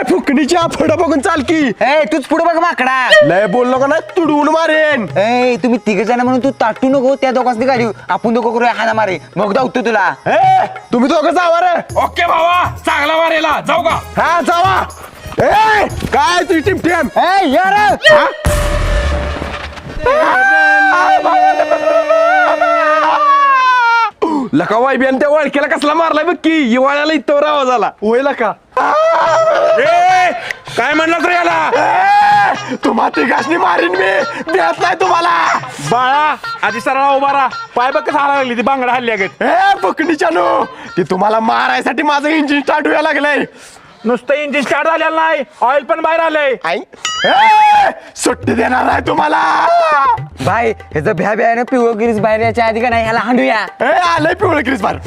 फुकणीच्या पुढं बघून चाल की. ए तूच पुढे बघ माकडा. लय बोललो का नाही तुडवून मारेन. ए तुम्ही तिघ जण म्हणून तू ताटू नको त्या दोघांनी गाडी आपण दोघं करूया हाना मारे मग धावतो तुला. तुम्ही दोघं जावा रे. ओके भावा चांगला मारेला जाऊ का. हा जावा. काय तुझी टिमटिम. लका वायबियान त्या वळखेला कसला मारलाय बघ की. हिवाळ्याला इथवर आवाज आला. होय लका. काय म्हणलं तर याला. तुम्हा तिघांनी मारीन मी. देत नाही तुम्हाला. बाळा आधी सरळा उभा राहा. पाय बघ कसं लागली ती बांगडा हल्ली अगत. फुकणीच्या नो ती तुम्हाला मारायसाठी माझं इंजिन स्टार्ट व्हायला लागलंय. नुसतं इंजिन स्टार्ट झालेलं नाही ऑइल पण बाहेर आलंय. सुट्टी देणार नाही तुम्हाला. भाई ह्याचं भ्या भ्यानं पिवळ गिरीस बाहेर याच्या आधी का नाही ह्याला हांडूया. आलंय पिवळं क्रिस बार.